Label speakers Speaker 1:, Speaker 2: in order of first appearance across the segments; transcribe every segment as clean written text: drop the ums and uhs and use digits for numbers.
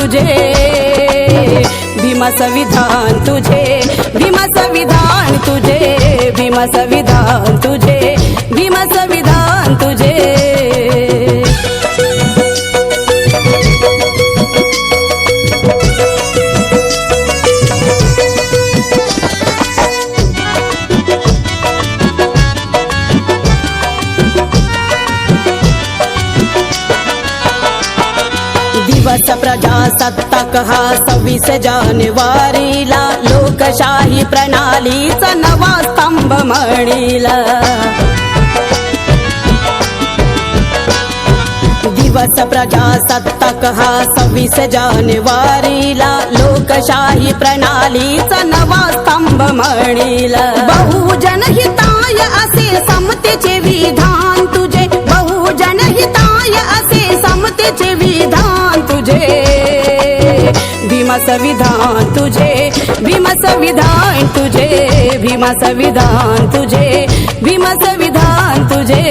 Speaker 1: तुझे, भीम संविधान तुझे, भीम संविधान तुझे, भीम संविधान तुझे, भीम संविधान तुझे। दिवस प्रजासत्ताक हा 26 जानेवारीला लोकशाही प्रणालीचा नवा स्तंभ म्हणीला। दिवस प्रजासत्ताक हा 26 जानेवारीला लोकशाही प्रणालीचा नवा स्तंभ म्हणीला। बहुजन हिताय असे समतेचे विधान तुझे, बहुजन हिताय असे समतेचे विधान तुझे, भीम संविधान तुझे, भीम संविधान तुझे, भीम संविधान तुझे, भीम संविधान तुझे।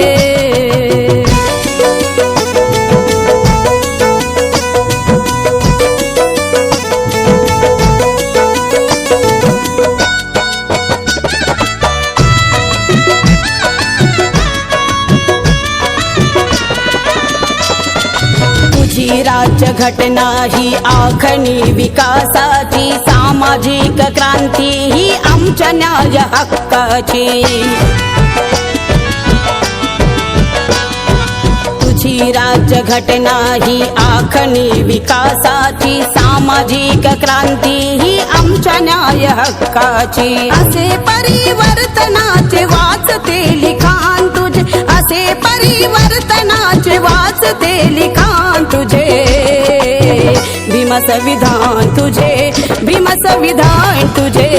Speaker 1: तुझी राज्य घटना ही आखणी विकासाची, सामाजिक क्रांती ही आमच्या न्याय हक्काची। तुझी राज्य घटना ही आखणी विकासाची, सामाजिक क्रांती ही आमच्या न्याय हक्काची। असे परिवर्तनाचे वाचते लिखाण तुझे, असे परिवर्तनाचे वाचते लिखाण तुझे, भीम संविधान तुझे, भीम संविधान तुझे,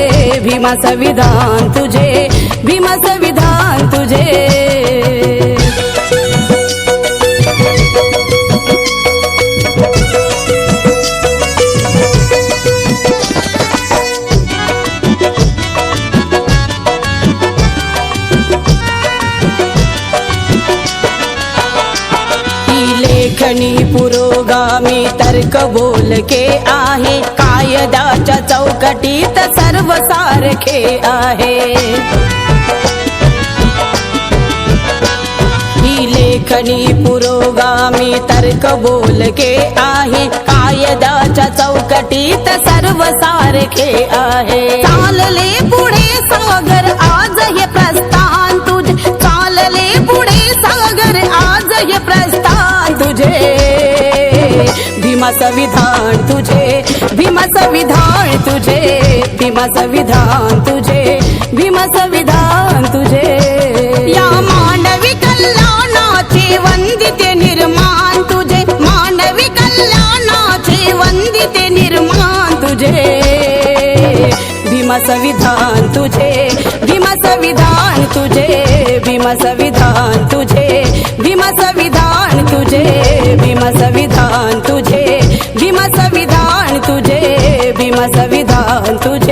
Speaker 1: भीम संविधान तुझे, भीम संविधान तुझे। लेखनी पुरोगामी तर्क बोल के आहे, कायद्याच्या चौकटीत सर्व सारखे आहे। ही लेखनी पुरोगामी तर्क बोल के आहे, कायद्याच्या चौकटीत सर्व सारखे आहे। चालले पुढे सागर आज हे प्रस्थान तुझे, चालले पुढे सागर आज हे प्रस्थान तुझे, भीम संविधान तुझे, भीम संविधान तुझे, भीम संविधान तुझे, भीम संविधान तुझे। या मानवी कल्याणाचे वंदिते निर्माण तुझे, मानवी कल्याणाचे वंदिते निर्माण तुझे, भीम संविधान तुझे, भीम संविधान तुझे, भीम संविधान तुझे, भीम संविधान तुझे, भीम संविधान तुझे, भीम संविधान तुझे, भीम संविधान तुझे।